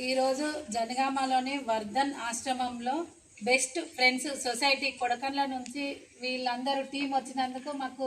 ఈరోజు జనగామలోని వర్ధన్ ఆశ్రమంలో best friends society Kodakandla నుంచి వీళ్ళందరూ టీం వచ్చినందుకు మాకు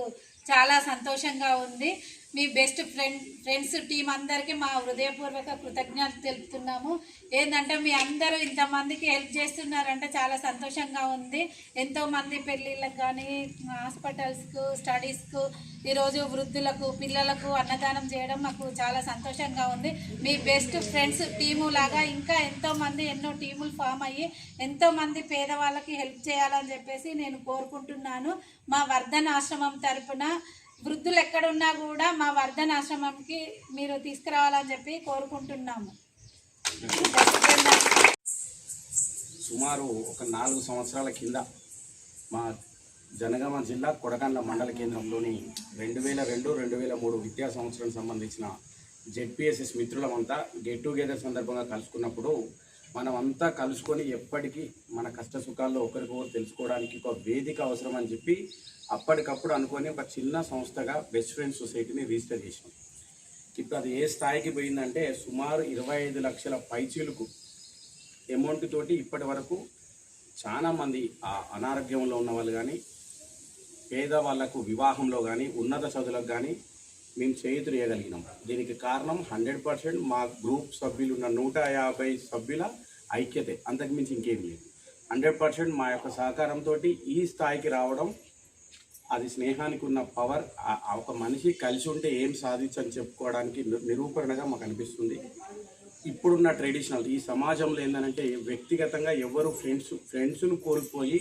చాలా సంతోషంగా ఉంది. మీ బెస్ట్ ఫ్రెండ్స్ టీం అందరికీ మా హృదయపూర్వక కృతజ్ఞతలు తెలుపుతున్నాము. ఏంటంటే మీ అందరూ ఇంతమందికి హెల్ప్ చేస్తున్నారంటే చాలా సంతోషంగా ఉంది. ఎంతోమంది పెళ్ళిళ్ళకు కానీ హాస్పిటల్స్కు స్టడీస్కు ఈరోజు వృద్ధులకు పిల్లలకు అన్నదానం చేయడం మాకు చాలా సంతోషంగా ఉంది. మీ బెస్ట్ ఫ్రెండ్స్ టీము లాగా ఇంకా ఎంతోమంది ఎన్నో టీములు ఫామ్ అయ్యి ఎంతోమంది పేదవాళ్ళకి హెల్ప్ చేయాలని చెప్పేసి నేను కోరుకుంటున్నాను. మా వర్ధన్ ఆశ్రమం తరపున వృద్ధులు ఎక్కడున్నా కూడా మా వర్ధన్ ఆశ్రమంకి మీరు తీసుకురావాలని చెప్పి కోరుకుంటున్నాము. సుమారు ఒక 4 సంవత్సరాల కింద మా జనగామ జిల్లా కొడకండ్ల మండల కేంద్రంలోని 2002-2003 విద్యా సంవత్సరం సంబంధించిన జెడ్పీఎస్ఎస్ మిత్రులమంతా గెట్ టుగెదర్ సందర్భంగా కలుసుకున్నప్పుడు మనమంతా కలుసుకొని ఎప్పటికీ మన కష్ట సుఖాల్లో ఒకరికొకరు తెలుసుకోవడానికి ఒక వేదిక అవసరం అని చెప్పి అప్పటికప్పుడు అనుకొని ఒక చిన్న సంస్థగా బెస్ట్ ఫ్రెండ్స్ సొసైటీని రిజిస్టర్ చేసినాం. ఇప్పుడు అది ఏ స్థాయికి పోయిందంటే సుమారు 25 లక్షల పైచీలకు అమౌంట్ తోటి ఇప్పటి వరకు చాలామంది అనారోగ్యంలో ఉన్న వాళ్ళు కానీ పేదవాళ్లకు వివాహంలో కానీ ఉన్నత చదువులకు కానీ మేము చేతులు వేయగలిగినాం. దీనికి కారణం 100% మా గ్రూప్ సభ్యులు ఉన్న 150 సభ్యుల ఐక్యతే, అంతకుమించి ఇంకేం లేదు. 100% మా యొక్క సహకారంతో ఈ స్థాయికి రావడం అది స్నేహానికి ఉన్న పవర్. ఒక మనిషి కలిసి ఉంటే ఏం సాధించని చెప్పుకోవడానికి నిరూపణగా మాకు అనిపిస్తుంది. ఇప్పుడున్న ట్రెడిషనల్ ఈ సమాజంలో ఏంటంటే వ్యక్తిగతంగా ఎవరు ఫ్రెండ్స్ను కోల్పోయి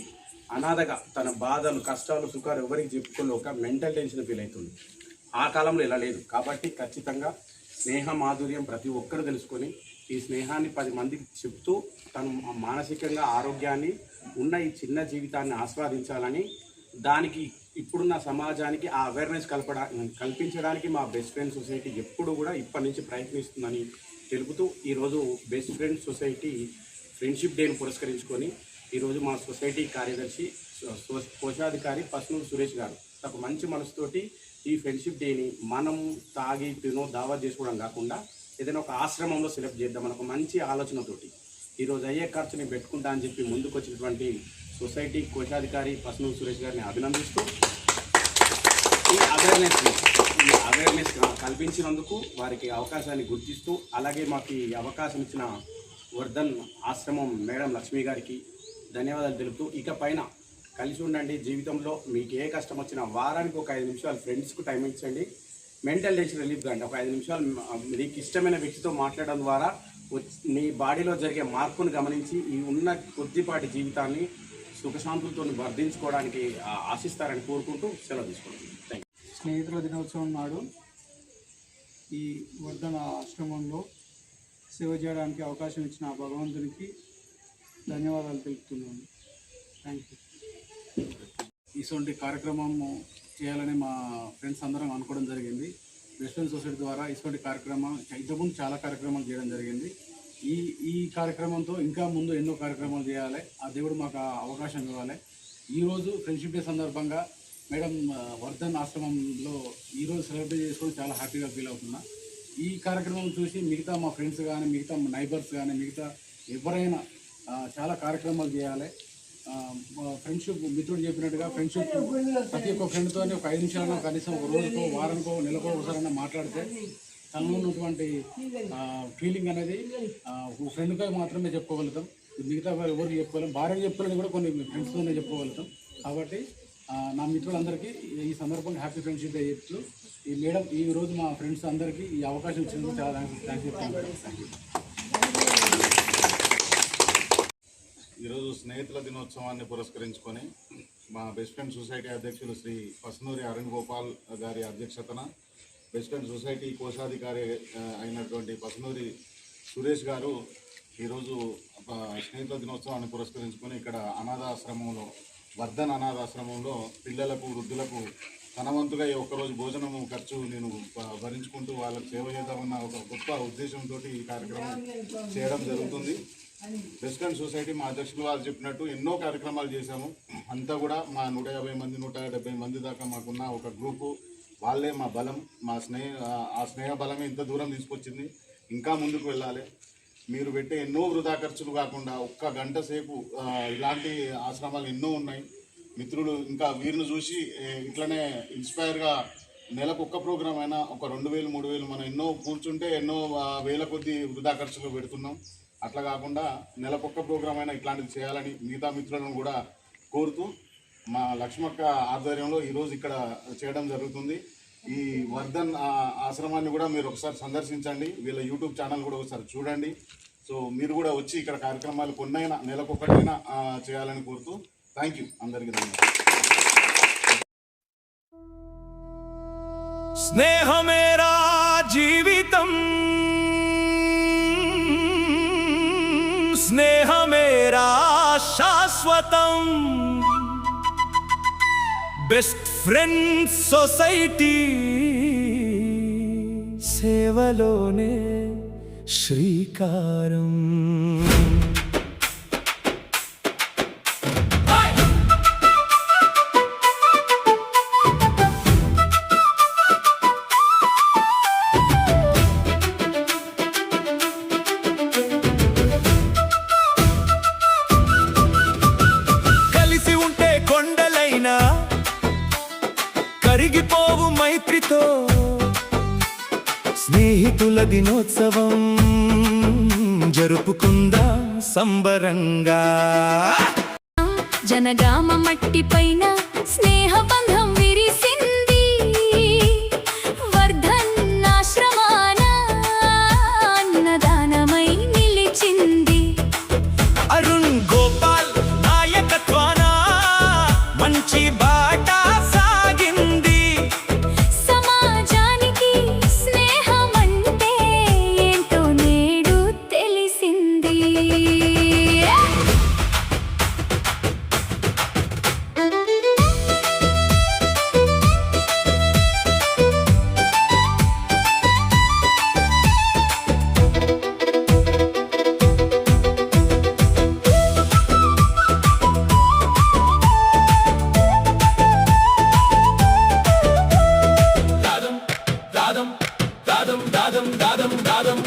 అనాథగా తన బాధలు కష్టాలు సుఖాలు ఎవరికి చెప్పుకోలేక మెంటల్ టెన్షన్ ఫీల్ అవుతుంది. ఆ కాలంలో ఇలా లేదు. కాబట్టి ఖచ్చితంగా స్నేహ మాధుర్యం ప్రతి ఒక్కరు తెలుసుకొని ఈ స్నేహాన్ని 10 మందికి చెప్తూ తను మానసికంగా ఆరోగ్యాన్ని ఉన్న ఈ చిన్న జీవితాన్ని ఆస్వాదించాలని, దానికి ఇప్పుడున్న సమాజానికి ఆ అవేర్నెస్ కల్పించడానికి మా బెస్ట్ ఫ్రెండ్స్ సొసైటీ ఎప్పుడు కూడా ఇప్పటి నుంచి ప్రయత్నిస్తుందని తెలుపుతూ ఈరోజు బెస్ట్ ఫ్రెండ్స్ సొసైటీ ఫ్రెండ్షిప్ డేను పురస్కరించుకొని ఈరోజు మా సొసైటీ కార్యదర్శి కోశాధికారి పస్నూరు సురేష్ గారు ఒక మంచి మనసుతోటి ఈ ఫ్రెండ్షిప్ డేని మనం తాగి తినో దావా చేసుకోవడం కాకుండా ఏదైనా ఒక ఆశ్రమంలో సెలెక్ట్ చేద్దామని ఒక మంచి ఆలోచనతోటి ఈరోజు అయ్యే ఖర్చుని పెట్టుకుంటా అని చెప్పి ముందుకు వచ్చినటువంటి సొసైటీ కోశాధికారి పస్నూరు సురేష్ గారిని అభినందిస్తూ ఈ అవేర్నెస్ కల్పించినందుకు వారికి అవకాశాన్ని గుర్తిస్తూ, అలాగే మాకు ఈ అవకాశం ఇచ్చిన వర్ధన్ ఆశ్రమం మేడం లక్ష్మి గారికి ధన్యవాదాలు తెలుపుతూ, ఇక పైన కలిసి ఉండండి. జీవితంలో మీకు ఏ కష్టం వచ్చినా వారానికి ఒక 5 నిమిషాలు ఫ్రెండ్స్కు టైం ఇచ్చండి. మెంటల్ టెన్షన్ రిలీఫ్ కండి. ఒక 5 నిమిషాలు మీకు ఇష్టమైన వ్యక్తితో మాట్లాడడం ద్వారా మీ బాడీలో జరిగే మార్పును గమనించి ఈ ఉన్న కొద్దిపాటి జీవితాన్ని సుఖశాంతులతో వర్ధించుకోవడానికి ఆశిస్తారని కోరుకుంటూ సెలవు తీసుకుంటాం. స్నేహితుల దినోత్సవం నాడు ఈ వర్ధన ఆశ్రమంలో సేవ చేయడానికి అవకాశం ఇచ్చిన భగవంతునికి ధన్యవాదాలు తెలుపుతున్నాను. Thank you. ఇటువంటి కార్యక్రమం చేయాలని మా ఫ్రెండ్స్ అందరం అనుకోవడం జరిగింది. బెస్ట్ ఫ్రెండ్స్ సొసైటీ ద్వారా ఇటువంటి కార్యక్రమం ఇంతకుముందు చాలా కార్యక్రమాలు చేయడం జరిగింది. ఈ కార్యక్రమంతో ఇంకా ముందు ఎన్నో కార్యక్రమాలు చేయాలి. ఆ దేవుడు మాకు అవకాశం ఇవ్వాలి. ఈరోజు ఫ్రెండ్షిప్ డే సందర్భంగా మేడం వర్ధన్ ఆశ్రమంలో ఈరోజు సెలబ్రేట్ చేసుకొని చాలా హ్యాపీగా ఫీల్ అవుతున్నా. ఈ కార్యక్రమం చూసి మిగతా మా ఫ్రెండ్స్ కానీ మిగతా నైబర్స్ కానీ మిగతా ఎవరైనా చాలా కార్యక్రమాలు చేయాలి. ఫ్రెండ్షిప్ మిత్రుడు చెప్పినట్టుగా ఫ్రెండ్షిప్ ప్రతి ఒక్క ఫ్రెండ్తో ఒక 5 నిమిషాలన్నా కనీసం ఒక రోజుకో వారానికో నెలకో ఒకసారైనా మాట్లాడితే తనలో ఉన్నటువంటి ఫీలింగ్ అనేది ఫ్రెండ్గా మాత్రమే చెప్పుకోగలుగుతాం. మిగతా ఎవరికి చెప్పుకోలేం. భార్యకి చెప్పుకోలేని కూడా కొన్ని ఫ్రెండ్స్తోనే చెప్పుకోగలుగుతాం. కాబట్టి నా మిత్రులందరికీ ఈ సందర్భంగా హ్యాపీ ఫ్రెండ్షిప్ డే చెప్తూ ఈ మేడం ఈరోజు మా ఫ్రెండ్స్ అందరికీ ఈ అవకాశం ఇచ్చినందుకు చాలా థ్యాంక్స్ చెప్తాను. ఈరోజు స్నేహితుల దినోత్సవాన్ని పురస్కరించుకొని మా బెస్ట్ ఫ్రెండ్ సొసైటీ అధ్యక్షులు శ్రీ పస్నూరి అరుణ్ గోపాల్ గారి అధ్యక్షతన బెస్ట్ ఫ్రెండ్ సొసైటీ కోశాధికారి అయినటువంటి పస్నూరి సురేష్ గారు ఈరోజు స్నేహితుల దినోత్సవాన్ని పురస్కరించుకొని ఇక్కడ అనాథాశ్రమంలో వర్ధన్ అనాథాశ్రమంలో పిల్లలకు వృద్ధులకు తనవంతుగా ఈ ఒక్కరోజు భోజనము ఖర్చు నేను భరించుకుంటూ వాళ్ళకు సేవ చేద్దామన్న ఒక గొప్ప ఉద్దేశంతో ఈ కార్యక్రమం చేయడం జరుగుతుంది. బెస్ట్ ఫ్రెండ్ సొసైటీ మా అధ్యక్షులు వారు చెప్పినట్టు ఎన్నో కార్యక్రమాలు చేశాము. అంతా కూడా మా 150 మంది 170 మంది దాకా మాకున్న ఒక గ్రూపు వాళ్ళే మా బలం. ఆ స్నేహ బలమే ఇంత దూరం తీసుకొచ్చింది. ఇంకా ముందుకు వెళ్ళాలి. మీరు పెట్టే ఎన్నో వృధా ఖర్చులు కాకుండా ఒక్క గంట సేపు ఇలాంటి ఆశ్రమాలు ఎన్నో ఉన్నాయి. మిత్రులు ఇంకా వీరిని చూసి ఇట్లనే ఇన్స్పైర్గా నెలకు ఒక్క ప్రోగ్రామ్ అయినా ఒక 2000 3000 మనం ఎన్నో కూర్చుంటే ఎన్నో వేల కొద్ది వృధా ఖర్చులు పెడుతున్నాం. అట్లా కాకుండా నెలకొక్క ప్రోగ్రామ్ అయినా ఇట్లాంటిది చేయాలని మిగతా మిత్రులను కూడా కోరుతూ మా లక్ష్మక్క ఆధ్వర్యంలో ఈరోజు ఇక్కడ చేయడం జరుగుతుంది. ఈ వర్ధన్ ఆశ్రమాన్ని కూడా మీరు ఒకసారి సందర్శించండి, వీళ్ళ యూట్యూబ్ ఛానల్ కూడా ఒకసారి చూడండి. సో మీరు కూడా వచ్చి ఇక్కడ కార్యక్రమాలు కొన్నైనా నెలకొకటైనా చేయాలని కోరుతూ థ్యాంక్ యూ అందరికీ ధన్యవాదాలు. స్నేహమేరా జీవితం, స్నేహమేరా శాశ్వతం, బెస్ట్ ఫ్రెండ్ సొసైటీ సేవలోనే శ్రీకారం. కలిసి ఉంటే కొండలైనా కరిగిపోవు మైత్రితో, స్నేహితుల దినోత్సవం జరుపుకుందాం సంబరంగా. జనగామ మట్టి పైన స్నేహ బంధం విరిసింది, వర్ధన్ ఆశ్రమాన అన్నదానమై నిలిచింది. అరుణ్ గోపాల్ నాయకత్వాన మంచి బాట సాగింది. సమాజానికి స్నేహం అంటే ఏంటో నేడు తెలిసింది.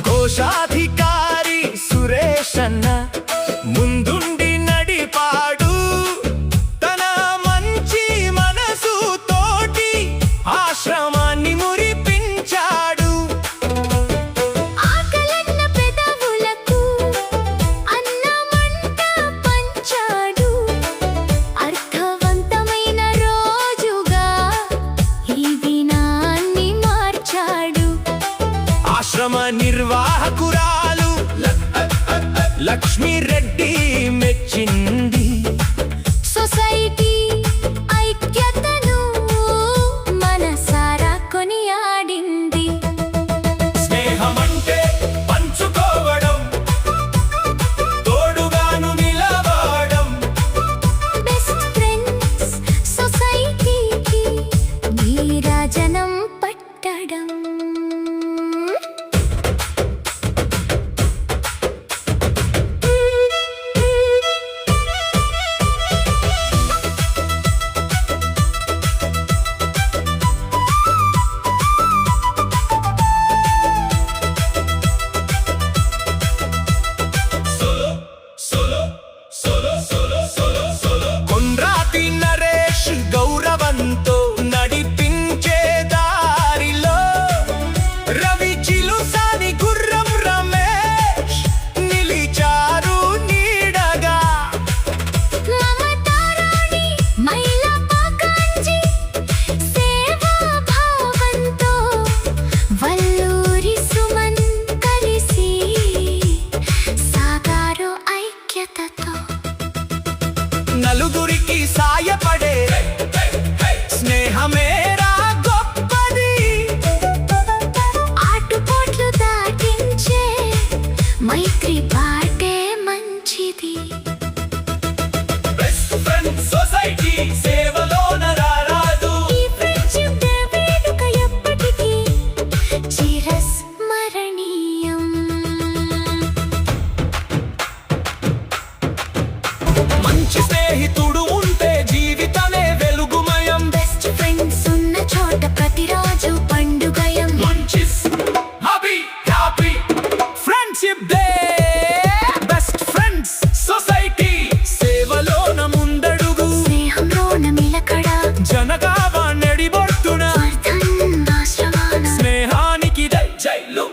కోశాధికారి సురేష్ అన్న ముందుండి నడిపాడు, తన మంచి మనసు తోటి ఆశ్రమాన్ని మురిపించాడు. ఆకలన్న పెదవులకు అన్నమంట పంచాడు, అర్థవంతమైన రోజుగా ఈ దినాన్ని మార్చాడు. ఆశ్రమ నిర్వాహకురాలు లక్ష్మీ రెడ్డి మెచ్చింది. సొసైటీ ఐక్యతను మనసారా కొనియాడింది. స్నేహమంటే పంచుకోవడం, తోడుగాను నిలవడం. బెస్ట్ ఫ్రెండ్స్ సొసైటీకి నీరాజనం పట్టడం. కొండ్రాతి నరేష్ గౌరవంతో నడిపించే దారిలో, రవి చిలుసాని గుర్రం రమేష్ నిలిచారు నీడగా. మమతారాణి మైలా పాకాంజీ సేవా భావంతో, వల్లూరి సుమన్ కలిసి సాగారు ఐక్యతతో. నలుగురికి సాయపడే స్నేహమేరా గొప్పది, ఆటుపోట్లు దాటించే మైత్రి బాటే మంచిది. బెస్ట్ ఫ్రెండ్ సొసైటీ సేవలోన రారాదు. ఈ ఫ్రెండ్షిప్ డే వేడుక ఎప్పటికీ చిరస్మరణీయం. మంచి స్నేహితుడు ఉంటే జీవితమే వెలుగుమయం. బెస్ట్ ఫ్రెండ్స్ ఉన్న చోట ప్రతిరోజు పండుగయం. మంచి హ్యాపీ ఫ్రెండ్షిప్ డే.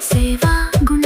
సేవా గుణ